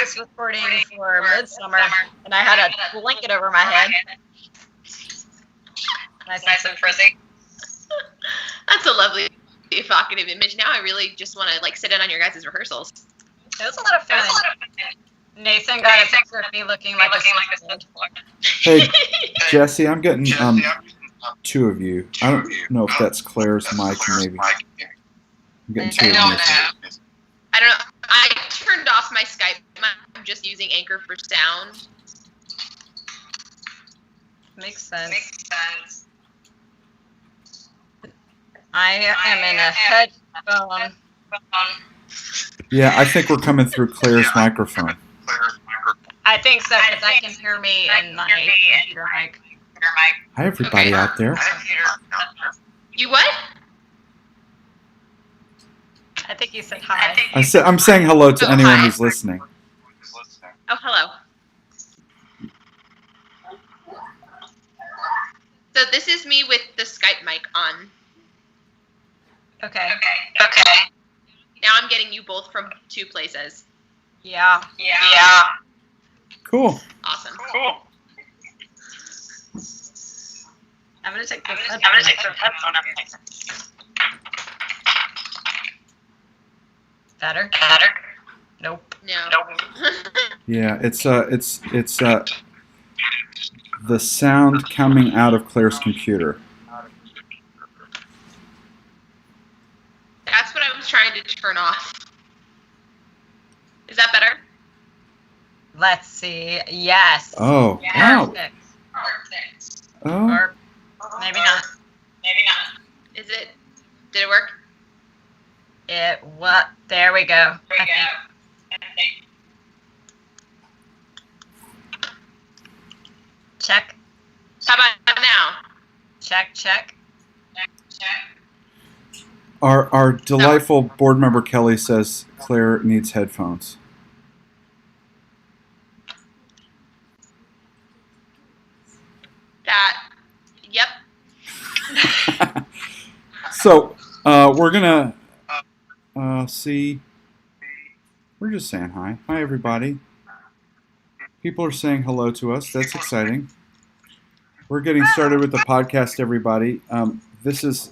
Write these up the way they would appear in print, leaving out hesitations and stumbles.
practice recording for Midsummer, and I had a blanket over my head. Nice and frizzy. That's a lovely, evocative image. Now I really just want to sit in on your guys' rehearsals. It was a lot of fun. Nathan got a picture of me looking like a switchboard. Hey, Jesse, I'm getting two of you. I don't know if that's Claire's mic, maybe. I'm getting two of you. I don't know. I turned off my Skype. I'm just using Anchor for sound. Makes sense. I am in a headphone. Yeah, I think we're coming through Claire's microphone. I think so, because I can hear me in my computer mic. Hi, everybody out there. You what? I think you said hi. I'm saying hello to anyone who's listening. Oh, hello. So this is me with the Skype mic on. Okay. Now I'm getting you both from two places. Yeah. Cool. Awesome. I'm gonna take the headphone off. Better? Nope. No. Yeah, it's the sound coming out of Claire's computer. That's what I was trying to turn off. Is that better? Let's see. Yes. Oh, wow. Perfect. Oh. Or maybe not. Is it? Did it work? What? There we go. I think. Check. How about now? Check. Our delightful board member Kelly says Claire needs headphones. Yep. So we're gonna see. We're just saying hi. Hi, everybody. People are saying hello to us. That's exciting. We're getting started with the podcast, everybody. This is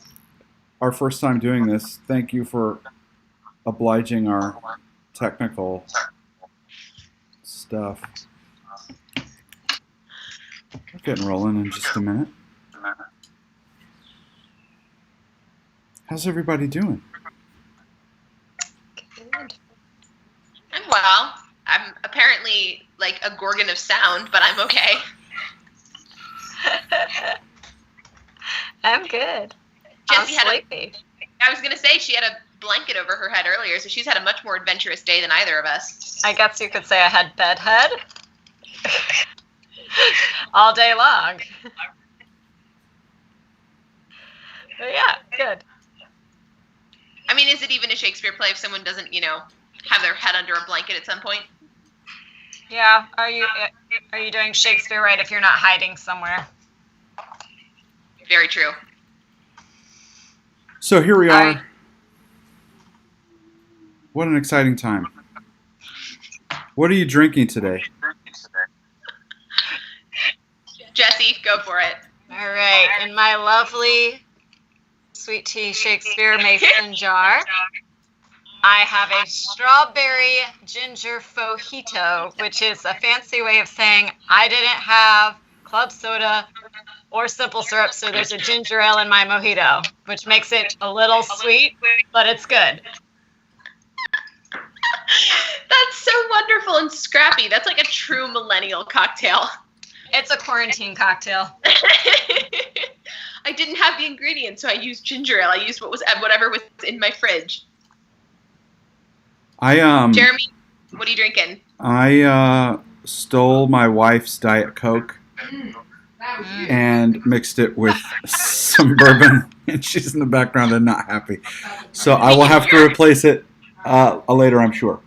our first time doing this. Thank you for obliging our technical stuff. We're getting rolling in just a minute. How's everybody doing? Good. I'm well. I'm apparently like a gorgon of sound, but I'm okay. I'm good. Jessie I'm sleepy. I was going to say she had a blanket over her head earlier, so she's had a much more adventurous day than either of us. I guess you could say I had bedhead all day long. But yeah, good. I mean, is it even a Shakespeare play if someone doesn't, have their head under a blanket at some point? Yeah. Are you doing Shakespeare right if you're not hiding somewhere? Very true. So here we are. What an exciting time. What are you drinking today? Jessie, go for it. All right. In my lovely Sweet Tea Shakespeare mason jar, I have a strawberry ginger fojito, which is a fancy way of saying I didn't have club soda or simple syrup, so there's a ginger ale in my mojito, which makes it a little sweet, but it's good. That's so wonderful and scrappy. That's like a true millennial cocktail. It's a quarantine cocktail. I didn't have the ingredients, so I used ginger ale. I used whatever was in my fridge. Jeremy, what are you drinking? I stole my wife's Diet Coke and mixed it with some bourbon, and she's in the background and not happy. So I will have to replace it later, I'm sure.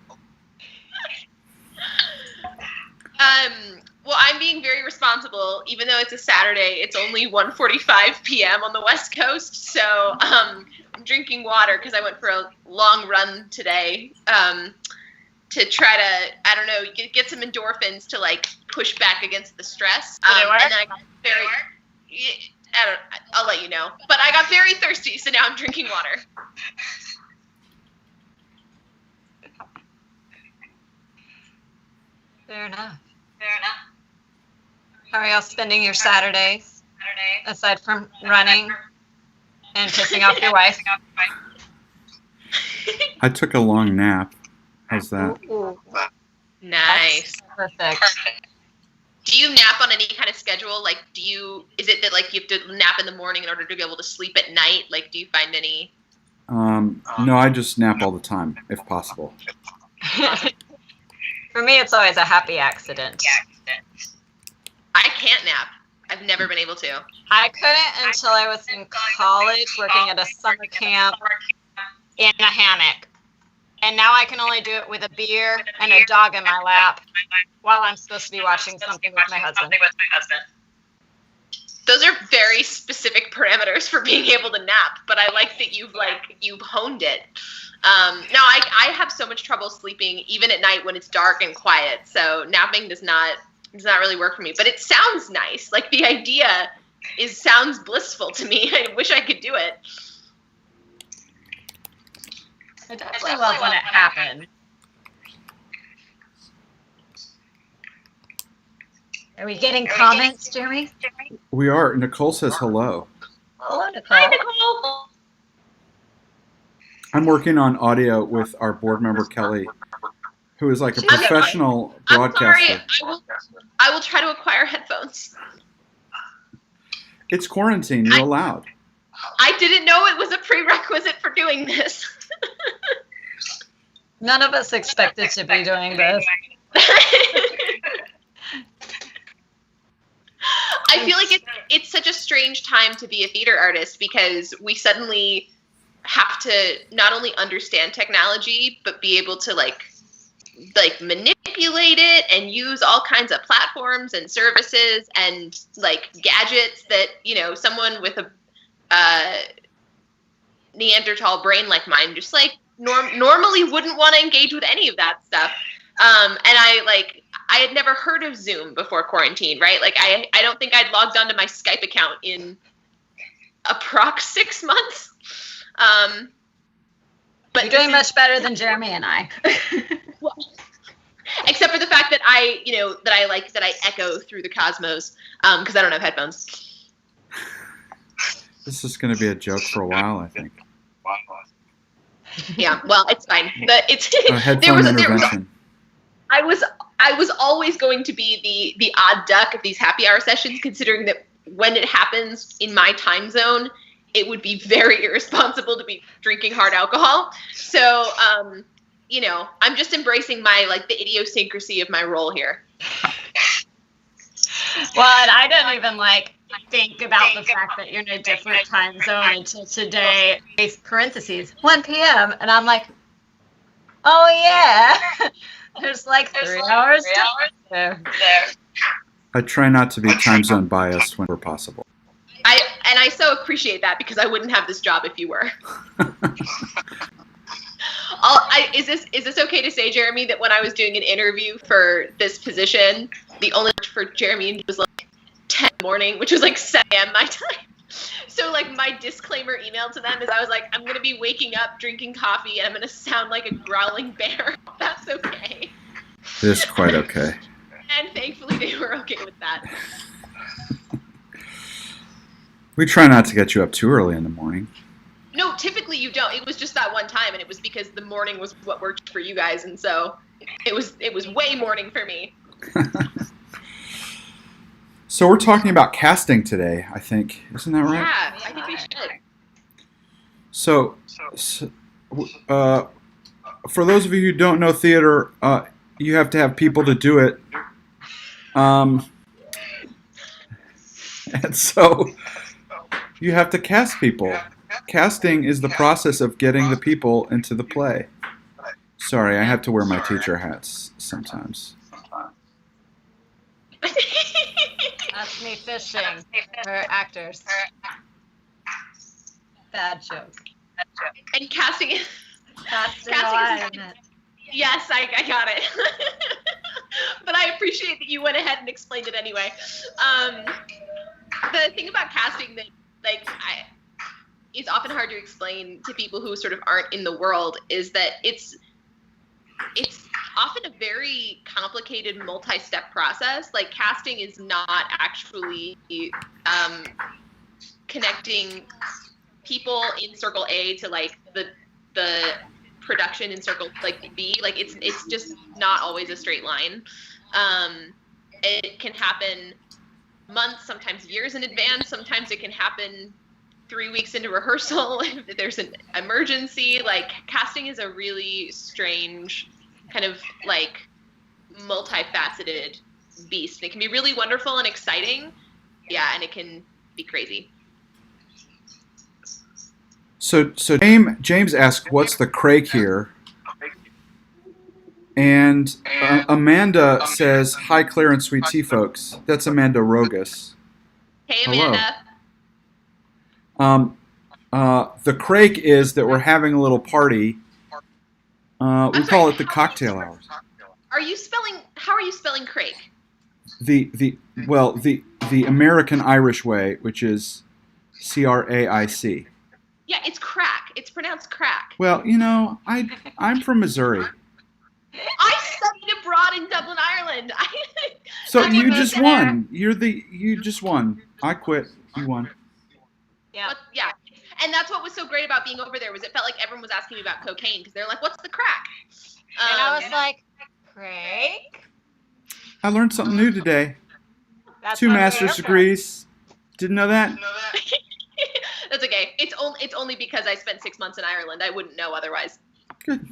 Well, I'm being very responsible. Even though it's a Saturday, it's only 1:45 p.m. on the West Coast, so I'm drinking water because I went for a long run today. to try to, I don't know, get some endorphins to like push back against the stress. Did it work? And then I got I'll let you know. But I got very thirsty, so now I'm drinking water. Fair enough. How are y'all spending your Saturdays? Aside from running and pissing off your wife? I took a long nap. How's that? Ooh, Nice. perfect. Do you nap on any kind of schedule? Like, is it that like you have to nap in the morning in order to be able to sleep at night? Like, do you find any? No, I just nap all the time, if possible. For me, it's always a happy accident. I can't nap. I've never been able to. I couldn't until I was in college working at a summer camp in a hammock. And now I can only do it with a beer and a dog in my lap while I'm supposed to be watching something with my husband. Those are very specific parameters for being able to nap, but I like that you've honed it. No, I have so much trouble sleeping even at night when it's dark and quiet. So napping does not really work for me. But it sounds nice. Like the idea sounds blissful to me. I wish I could do it. I definitely love when it happens. Are we getting comments, Jeremy? We are. Nicole says hello. Hello, Nicole. Hi, Nicole. I'm working on audio with our board member, Kelly, who is like a professional broadcaster. I'm sorry. I will try to acquire headphones. It's quarantine. You're allowed. I didn't know it was a prerequisite for doing this. None of us expected to be doing this. I feel like it's such a strange time to be a theater artist because we suddenly have to not only understand technology but be able to like manipulate it and use all kinds of platforms and services and like gadgets that, you know, someone with a Neanderthal brain like mine just like normally wouldn't want to engage with any of that stuff. And I had never heard of Zoom before quarantine, right? Like I don't think I'd logged onto my Skype account in approx 6 months. But you're doing much better than Jeremy and I. Well, except for the fact that I echo through the cosmos because I don't have headphones. This is going to be a joke for a while, I think. Yeah, well, it's fine. Headphone intervention. I was always going to be the odd duck of these happy hour sessions, considering that when it happens in my time zone, it would be very irresponsible to be drinking hard alcohol. So, you know, I'm just embracing the idiosyncrasy of my role here. Well, and I didn't even think about the fact that you're in a different time zone until today. Parentheses 1 p.m. and I'm like, oh yeah, there's 3 hours there. I try not to be time zone biased whenever possible. I so appreciate that because I wouldn't have this job if you were. Is this okay to say, Jeremy, that when I was doing an interview for this position, the only for Jeremy was 10 in the morning, which was 7 a.m. my time. So my disclaimer email to them is I was like, I'm going to be waking up, drinking coffee, and I'm going to sound like a growling bear. That's okay. It is quite okay. And thankfully they were okay with that. We try not to get you up too early in the morning. No, typically you don't. It was just that one time, and it was because the morning was what worked for you guys, and so it was way morning for me. So we're talking about casting today, I think. Isn't that right? Yeah, I think we should. So for those of you who don't know theater, you have to have people to do it. And so you have to cast people. Casting is the process of getting the people into the play. Sorry, I have to wear my teacher hats sometimes. That's me fishing for actors. Bad joke. And casting Casting alignment. Yes, I got it. But I appreciate that you went ahead and explained it anyway. The thing about casting that, like, it's often hard to explain to people who sort of aren't in the world is that it's often a very complicated multi-step process. Like, casting is not actually connecting people in circle A to like the production in circle like B. Like, it's just not always a straight line. It can happen months, sometimes years in advance. Sometimes it can happen 3 weeks into rehearsal if there's an emergency. Like, casting is a really strange kind of like multifaceted beast. It can be really wonderful and exciting. Yeah, and it can be crazy. So James asked, "What's the Craig here?" And Amanda says, "Hi, Claire and Sweet Tea folks." That's Amanda Rogus. Hey, Amanda. Hello. The Craig is that we're having a little party. We call it the cocktail hours. How are you spelling Craig? The American Irish way, which is Craic. Yeah, it's crack. It's pronounced crack. Well, I'm from Missouri. I studied abroad in Dublin, Ireland. So you just won. You just won. I quit. You won. Yeah. But, yeah. And that's what was so great about being over there was it felt like everyone was asking me about cocaine because they're like, "What's the crack?" And I was like, "Craig?" I learned something new today. That's 2 master's degrees. Didn't know that. That's okay. It's only because I spent 6 months in Ireland. I wouldn't know otherwise. Good.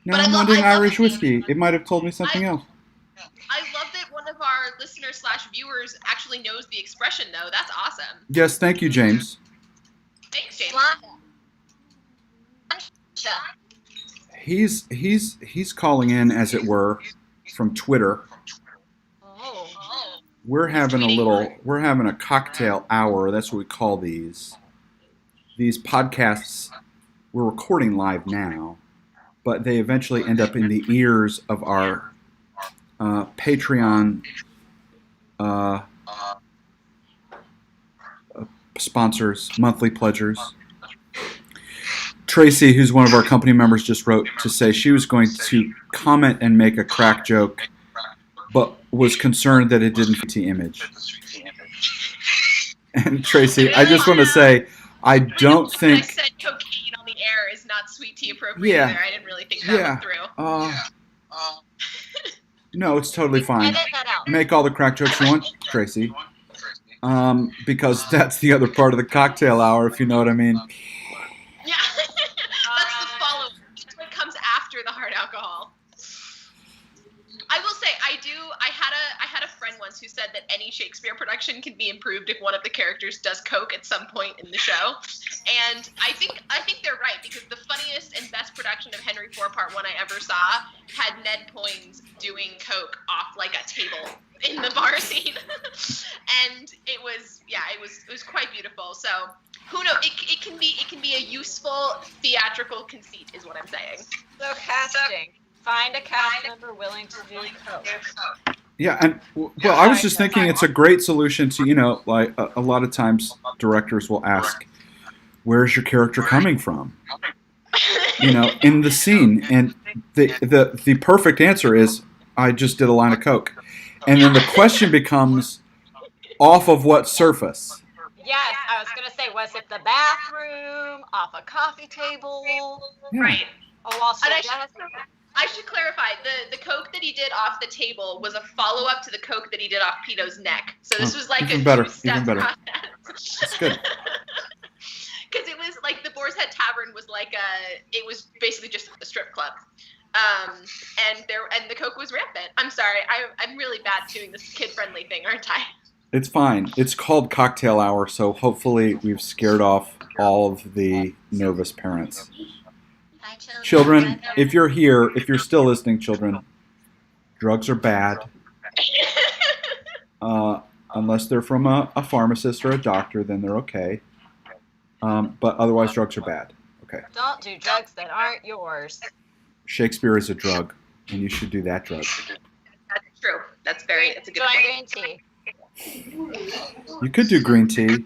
Now I'm wanting Irish whiskey. It might have told me something else. I love that one of our listeners/viewers actually knows the expression, though. That's awesome. Yes, thank you, James. Thanks, James. He's calling in, as it were, from Twitter. Oh. We're having a cocktail hour. That's what we call these. These podcasts, we're recording live now, but they eventually end up in the ears of our Patreon sponsors, monthly pledgers. Tracy, who's one of our company members, just wrote to say she was going to comment and make a crack joke, but was concerned that it didn't fit the image. And Tracy, I just want to say, I don't think... I said cocaine on the air is not sweet tea appropriate either. I didn't really think that went through. No, it's totally fine. Make all the crack jokes you want, Tracy. Because that's the other part of the cocktail hour, if you know what I mean. Yeah, that's the follow-up. That's what comes after the hard alcohol. I will say, I had a friend once who said that any Shakespeare production can be improved if one of the characters does coke at some point in the show. And I think they're right, because the funniest and best production of Henry IV Part 1 I ever saw had Ned Poins doing coke off like a table in the bar scene. And it was quite beautiful. So who knows? It can be a useful theatrical conceit, is what I'm saying. So casting. Find a cast member willing to do coke. Yeah, and I was just thinking it's a great solution to, like a lot of times directors will ask, "Where's your character coming from?" In the scene, and the perfect answer is, "I just did a line of coke," and then the question becomes, off of what surface? Yes, I was gonna say, was it the bathroom, off a coffee table? Yeah. Right. A Wall Street desk? I should clarify, the coke that he ddid off the table was a follow-up to the coke that he did off Pito's neck. So this was like even a better, two-step even better. process. That's good. Because it was like the Boar's Head Tavern was it was basically just a strip club. And the coke was rampant. I'm sorry, I'm really bad doing this kid-friendly thing, aren't I? It's fine. It's called cocktail hour, so hopefully we've scared off all of the nervous parents. Children, if you're here, if you're still listening, children, drugs are bad. Unless they're from a pharmacist or a doctor, then they're okay. But otherwise, drugs are bad. Okay. Don't do drugs that aren't yours. Shakespeare is a drug, and you should do that drug. That's true. That's a good Join point. green tea. You could do green tea.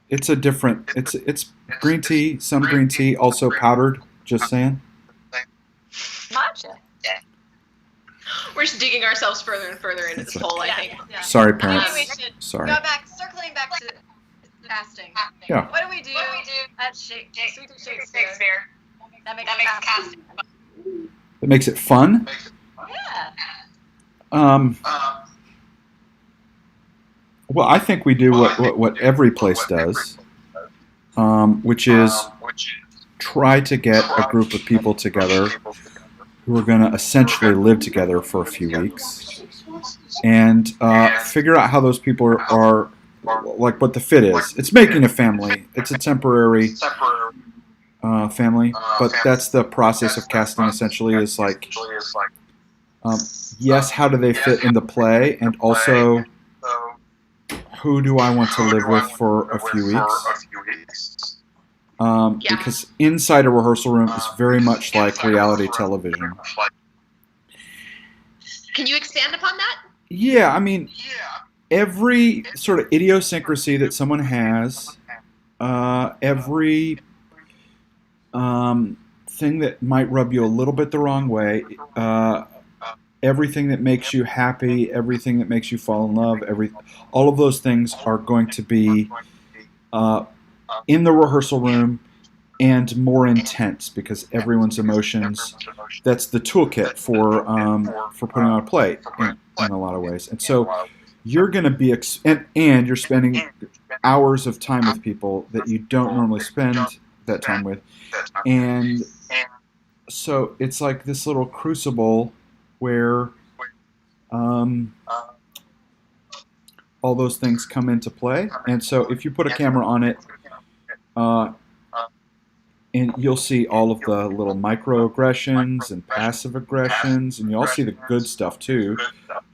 It's a different. It's green tea. Some green tea, also powdered. Just saying. Matcha. We're just digging ourselves further and further into this hole, I think. Yeah. Sorry, Maybe parents. we should Sorry. go back, circling back to casting. Yeah. What do we do at Sweet Tea Shakespeare that makes casting fun? That makes it fun. Yeah. Well, I think we do what every place does, which is try to get a group of people together who are going to essentially live together for a few weeks and figure out how those people are like what the fit is. It's making a family. It's a temporary family, but that's the process of casting essentially is like, yes, how do they fit in the play, and also who do I want to live with for a few weeks? Because inside a rehearsal room is very much like reality television. Can you expand upon that? Yeah, I mean, every sort of idiosyncrasy that someone has, every thing that might rub you a little bit the wrong way, everything that makes you happy, everything that makes you fall in love, all of those things are going to be in the rehearsal room and more intense because everyone's emotions. That's the toolkit for putting on a play in a lot of ways. And so you're going to be and you're spending hours of time with people that you don't normally spend that time with, and so it's like this little crucible where all those things come into play. And so if you put a camera on it, and you'll see all of the little microaggressions and passive aggressions, and you'll see the good stuff too,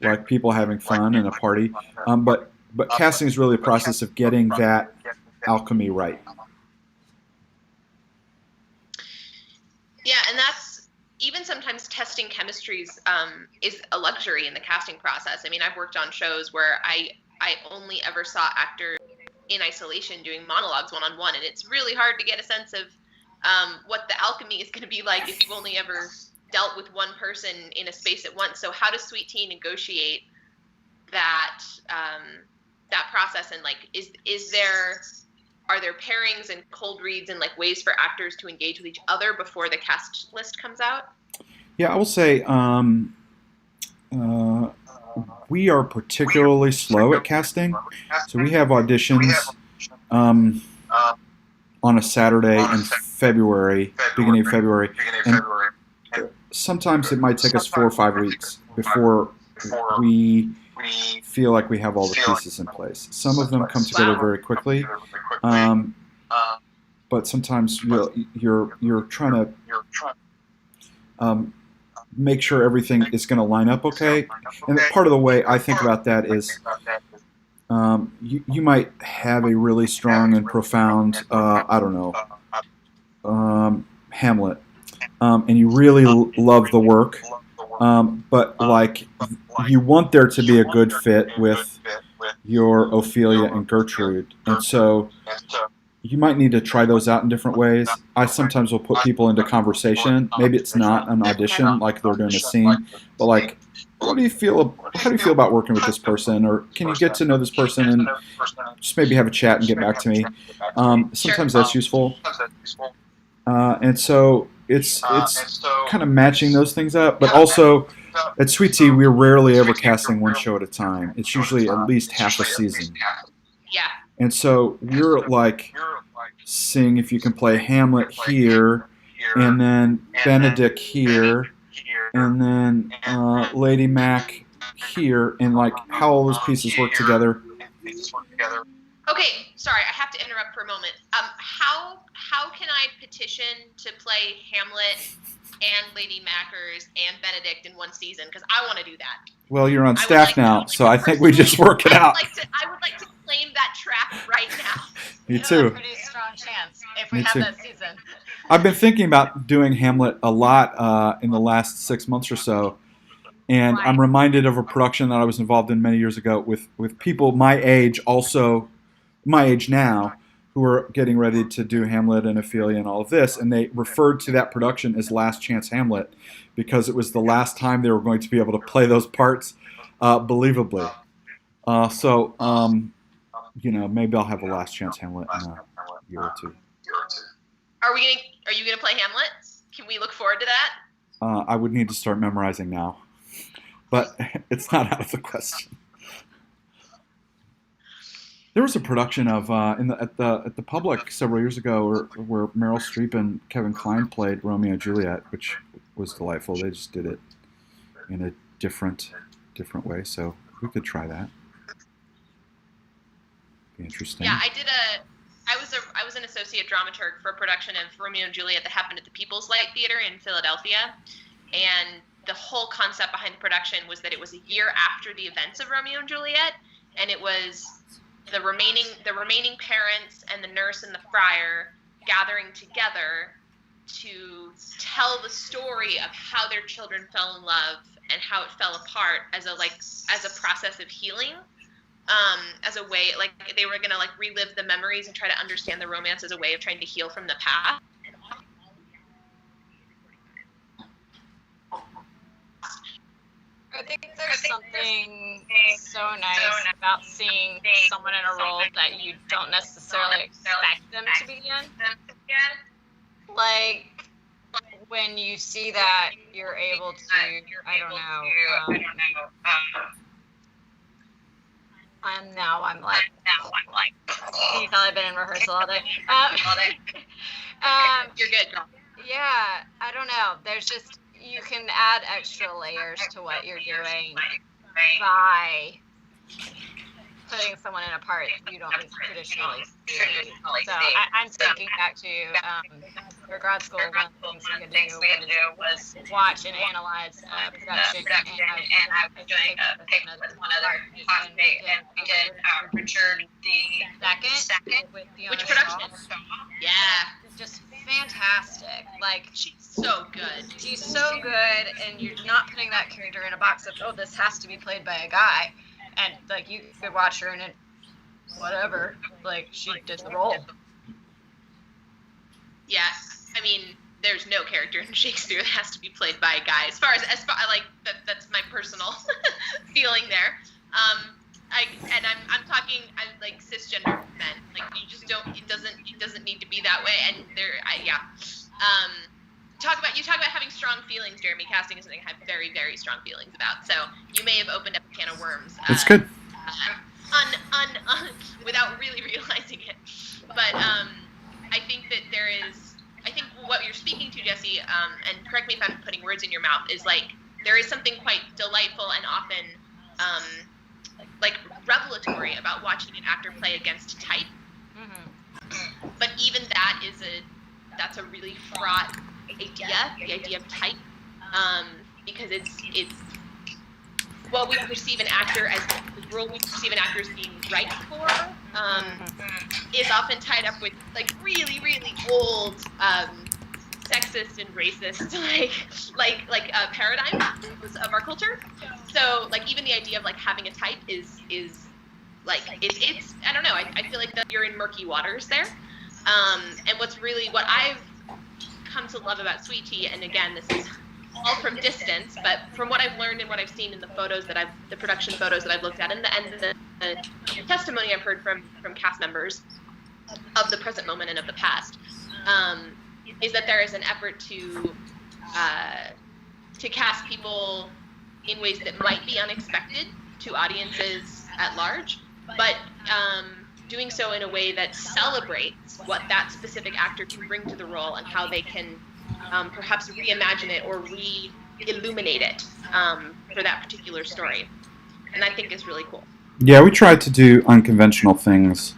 like people having fun and a party. But casting is really a process of getting that alchemy right. Yeah, and that's even sometimes testing chemistries is a luxury in the casting process. I mean, I've worked on shows where I only ever saw actors in isolation doing monologues one-on-one, and it's really hard to get a sense of what the alchemy is going to be like if you've only ever dealt with one person in a space at once. So how does Sweet Tea negotiate that that process, and like are there pairings and cold reads and like ways for actors to engage with each other before the cast list comes out? Yeah, I will say we are particularly slow at casting. So we have auditions on a Saturday in February, beginning of February, and sometimes it might take us 4 or 5 weeks before we feel like we have all the pieces in place. Some of them come together very quickly, but sometimes you're trying to make sure everything is going to line up okay. And part of the way I think about that is you might have a really strong and profound, Hamlet, and you really love the work, but like you want there to be a good fit with your Ophelia and Gertrude, and so you might need to try those out in different ways. I sometimes will put people into conversation. Maybe it's not an audition, like they're doing a scene, but like, how do you feel about working with this person? Or can you get to know this person and just maybe have a chat and get back to me? Sometimes that's useful. And so it's kind of matching those things up. But also, at Sweet Tea, we're rarely ever casting one show at a time. It's usually at least half a season. Yeah. And so we're like seeing if you can play Hamlet here, and then Benedict here, and then Lady Mac here, and like how all those pieces work together. Okay, sorry, I have to interrupt for a moment. How can I petition to play Hamlet and Lady Mackers and Benedict in one season? Because I want to do that. Well, you're on staff now, so I think we just work it out. I would like to claim that track right now. Me You have too. a pretty strong chance if we Me have too. that season. I've been thinking about doing Hamlet a lot in the last 6 months or so, and I'm reminded of a production that I was involved in many years ago with people my age, also my age now, who are getting ready to do Hamlet and Ophelia and all of this, and they referred to that production as Last Chance Hamlet because it was the last time they were going to be able to play those parts believably. Maybe I'll have a Last Chance Hamlet in a year or two. Are you gonna play Hamlet? Can we look forward to that? I would need to start memorizing now, but it's not out of the question. There was a production of at the Public several years ago where Meryl Streep and Kevin Kline played Romeo and Juliet, which was delightful. They just did it in a different way, so we could try that. Be interesting. Yeah, I was an associate dramaturg for a production of Romeo and Juliet that happened at the People's Light Theater in Philadelphia, and the whole concept behind the production was that it was a year after the events of Romeo and Juliet, and it was the remaining parents and the nurse and the friar gathering together to tell the story of how their children fell in love and how it fell apart as a process of healing, as a way, like they were gonna relive the memories and try to understand the romance as a way of trying to heal from the past. I think there's something so nice about seeing someone in a role that you don't necessarily expect them to be in. Like, when you see that, you're able to, I don't know. I'm like, you've probably been in rehearsal all day. You're good, girl. Yeah, I don't know. There's just, you can add extra layers to what you're doing by putting someone in a part you don't traditionally see. So I'm thinking back to for grad school, one of the things we had to do was watch and analyze production, and I was doing a paper with one other classmate, and we did Richard the Second with Fiona Which production? Shaw. Yeah. Just fantastic. Like, She's so good. she's so good, and you're not putting that character in a box of, oh, this has to be played by a guy. And, like, you could watch her and it, whatever, like, she did the role. Yeah, I mean, there's no character in Shakespeare that has to be played by a guy. As far like that's my personal feeling there. I'm talking like cisgender men. Like, you just don't. It doesn't need to be that way. And you talk about having strong feelings. Jeremy, casting is something I have very, very strong feelings about. So you may have opened up a can of worms. That's good. Without really realizing it. But I think that I think what you're speaking to, Jesse, and correct me if I'm putting words in your mouth, is like there is something quite delightful and often like revelatory about watching an actor play against type. Mm-hmm. But even that's a really fraught idea, the idea of type, because it's what we perceive an actor as, the role we perceive an actor as being right for, is often tied up with like really, really old sexist and racist like paradigms of our culture. So like even the idea of like having a type is like it's I don't know, I feel like that you're in murky waters there. And what I've come to love about Sweet Tea, and again, this is all from distance, but from what I've learned and what I've seen in the production photos that I've looked at, and the testimony I've heard from cast members of the present moment and of the past, is that there is an effort to cast people in ways that might be unexpected to audiences at large, but doing so in a way that celebrates what that specific actor can bring to the role and how they can perhaps reimagine it or re-illuminate it for that particular story. And I think is really cool. Yeah, we try to do unconventional things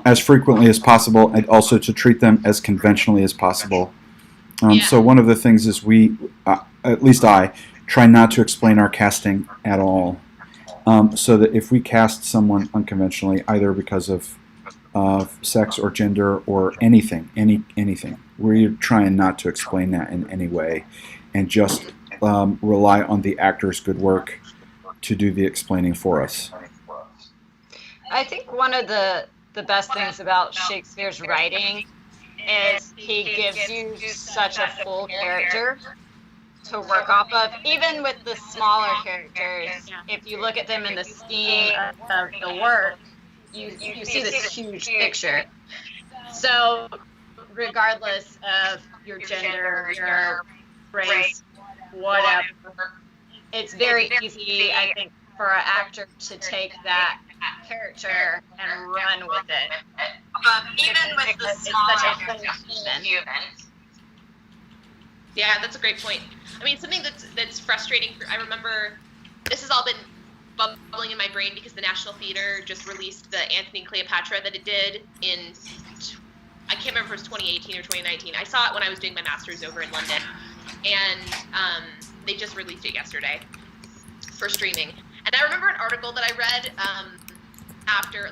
as frequently as possible, and also to treat them as conventionally as possible. So one of the things is we, at least I, try not to explain our casting at all. so that if we cast someone unconventionally, either because of sex or gender or anything, we're trying not to explain that in any way, and just rely on the actor's good work to do the explaining for us. I think one of the best things about Shakespeare's writing is he gives you such a full character to work off of. Even with the smaller characters, if you look at them in the scheme of the work, you see this huge picture. So regardless of your gender, your race, whatever, it's very easy, I think, for an actor to take that character and run with it. Even with the smaller human. Yeah, that's a great point. I mean, something that's frustrating. I remember this has all been bubbling in my brain because the National Theater just released the Antony and Cleopatra that it did in, I can't remember if it was 2018 or 2019. I saw it when I was doing my master's over in London, and they just released it yesterday for streaming. And I remember an article that I read after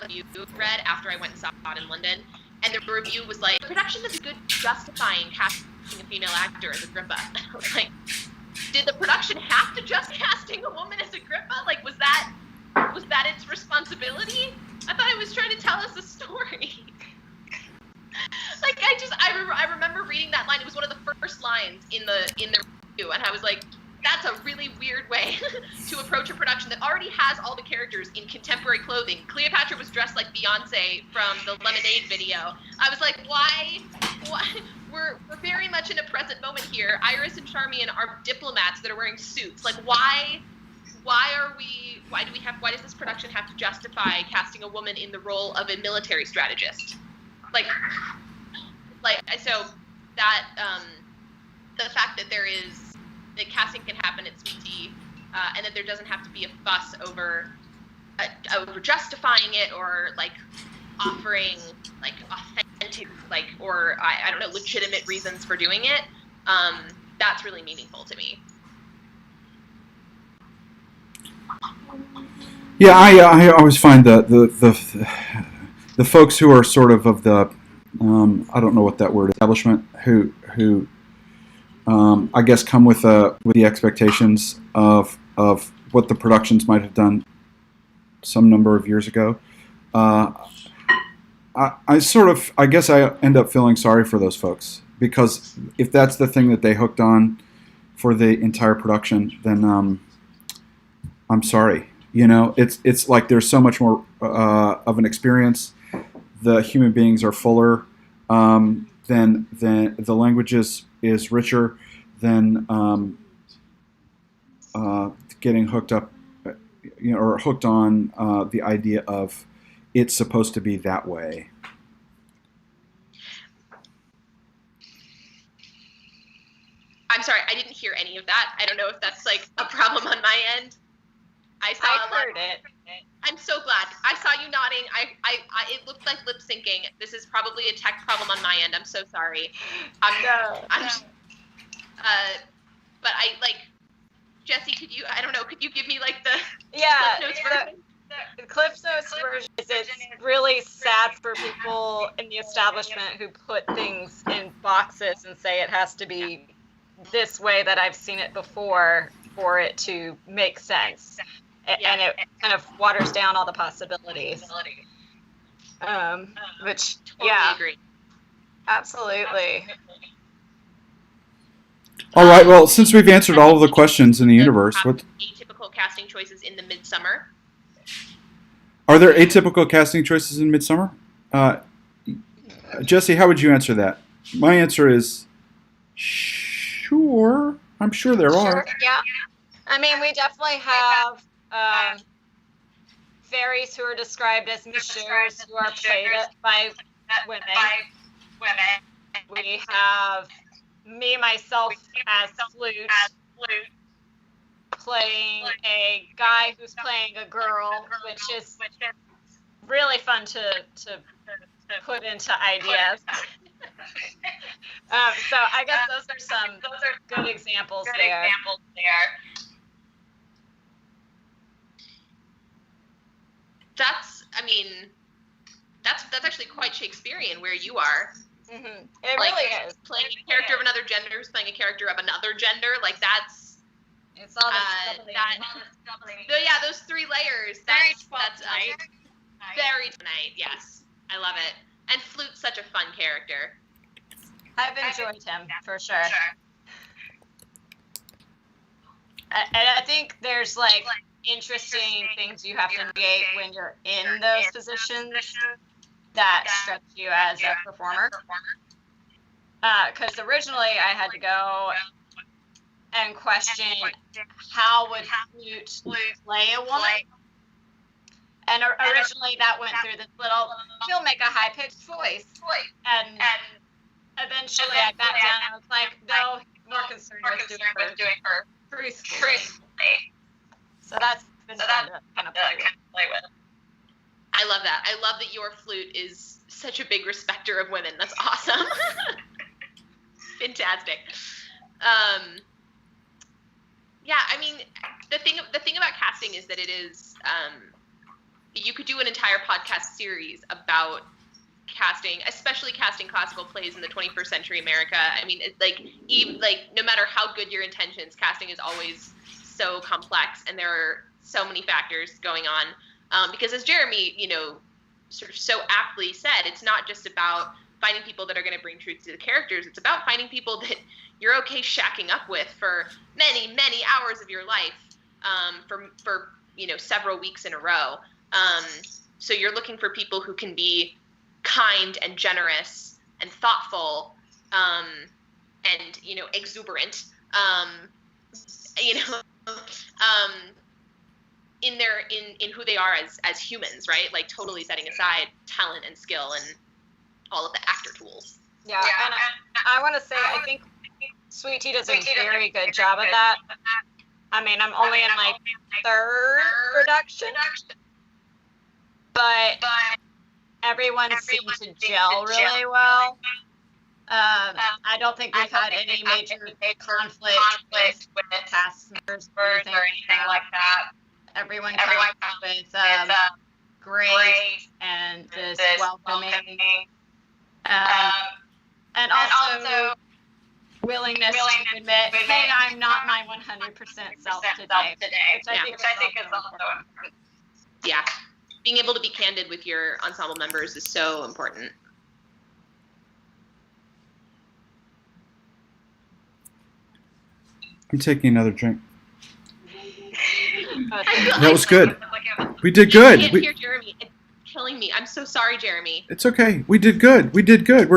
I went and saw it in London, and the review was like, production is good justifying casting a female actor as Agrippa. I was like, did the production have to just casting a woman as Agrippa? Like, was that its responsibility? I thought it was trying to tell us a story. Like, I remember reading that line. It was one of the first lines in the review, and I was like, that's a really weird way to approach a production that already has all the characters in contemporary clothing. Cleopatra was dressed like Beyonce from the Lemonade video. I was like, why? We're very much in a present moment here. Iris and Charmian are diplomats that are wearing suits. Like, why does this production have to justify casting a woman in the role of a military strategist? Like so that the fact that casting can happen at Sweet Tea, and that there doesn't have to be a fuss over justifying it, or like offering like authentic, like, or I don't know, legitimate reasons for doing it. That's really meaningful to me. Yeah, I always find the folks who are sort of the I don't know what that word, establishment, who I guess come with the expectations of what the productions might have done some number of years ago. I guess I end up feeling sorry for those folks, because if that's the thing that they hooked on for the entire production, then I'm sorry. You know, it's like there's so much more of an experience. The human beings are fuller. Then the language is richer than getting hooked up, or hooked on the idea of it's supposed to be that way. I'm sorry, I didn't hear any of that. I don't know if that's like a problem on my end. I heard it. I'm so glad. I saw you nodding. It looked like lip syncing. This is probably a tech problem on my end. I'm so sorry. But I like, Jesse, could you give me like the Cliff Notes version? The Cliff Notes version is, it's really sad for people in the establishment who put things in boxes and say it has to be this way that I've seen it before for it to make sense. Yeah. And it kind of waters down all the possibilities. Which, totally agree. Absolutely. All right. Well, since we've answered all of the questions in the universe, what atypical casting choices in the Midsummer? Are there atypical casting choices in Midsummer? Jesse, how would you answer that? My answer is sure. I'm sure there are. Yeah. I mean, we definitely have fairies who are described as messieurs, who are played by women. We have me, myself, as Flute, playing a guy who's playing a girl, which is really fun to put into ideas. So I guess those are some good examples there. I mean, that's actually quite Shakespearean where you are. Mm-hmm. It really is. Playing a character of another gender is playing a character of another gender. Like that's. It's all the yeah, those 3 layers. That's very tonight. Yes, I love it. And Flute's such a fun character. I've enjoyed him for sure. And I think there's like interesting things you have to navigate when you're in those positions that stretch you as a performer. Because originally I had to go and question how would Flute play a woman. And originally that went through this little, he'll make a high-pitched voice. And eventually I backed down and was like, no, more concerned with doing her truthfully. So that's been fun to kind of play with. I love that. I love that your Flute is such a big respecter of women. That's awesome. Fantastic. Yeah, I mean, the thing about casting is that it is, you could do an entire podcast series about casting, especially casting classical plays in the 21st century America. I mean, even no matter how good your intentions, casting is always so complex, and there are so many factors going on. Because as Jeremy, sort of so aptly said, it's not just about finding people that are going to bring truth to the characters. It's about finding people that you're okay shacking up with for many, many hours of your life, for several weeks in a row. So you're looking for people who can be kind and generous and thoughtful, and exuberant, in who they are as humans, right? Like totally setting aside talent and skill and all of the actor tools. Yeah. And I want to say, I think Sweet Tea does a very good job of that. I mean, I'm only in my 3rd production, but everyone seemed to gel really well. I don't think we've had any major conflict with cast members or anything like that. Everyone comes with grace and this welcoming, and also willingness to admit, hey, I'm not my 100% self today, which I think is also important. Yeah, being able to be candid with your ensemble members is so important. I'm taking another drink. That was good. We did good. I can't hear Jeremy. It's killing me. I'm so sorry, Jeremy. It's okay. We did good. We're here. We did good.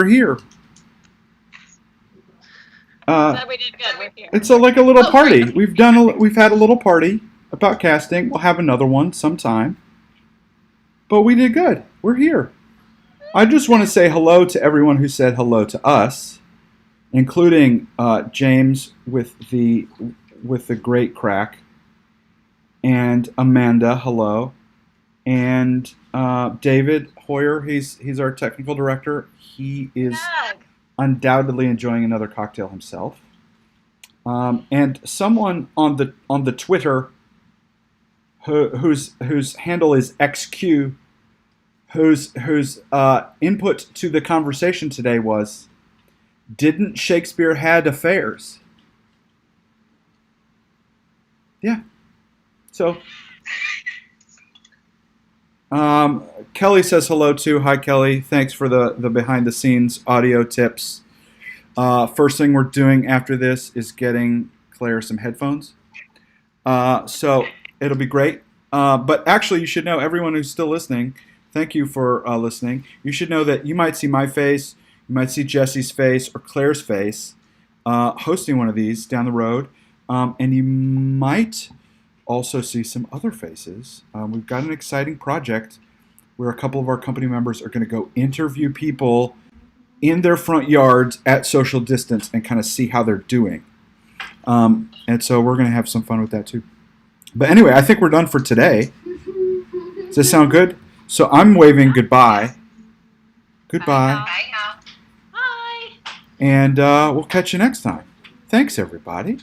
We're here. It's like a little party. We've had a little party about casting. We'll have another one sometime. But we did good. We're here. I just want to say hello to everyone who said hello to us, including James with the great crack, and Amanda, hello, and David Hoyer. He's our technical director. He is undoubtedly enjoying another cocktail himself. And someone on the Twitter whose handle is XQ, whose input to the conversation today was, didn't Shakespeare had affairs? Yeah. So, Kelly says hello too. Hi, Kelly. Thanks for the behind-the-scenes audio tips. First thing we're doing after this is getting Claire some headphones. So it'll be great. But actually, you should know, everyone who's still listening, thank you for listening. You should know that you might see my face, you might see Jesse's face or Claire's face hosting one of these down the road. And you might also see some other faces. We've got an exciting project where a couple of our company members are going to go interview people in their front yards at social distance and kind of see how they're doing. And so we're going to have some fun with that too. But anyway, I think we're done for today. Does this sound good? So I'm waving goodbye. Goodbye. Bye. And we'll catch you next time. Thanks, everybody.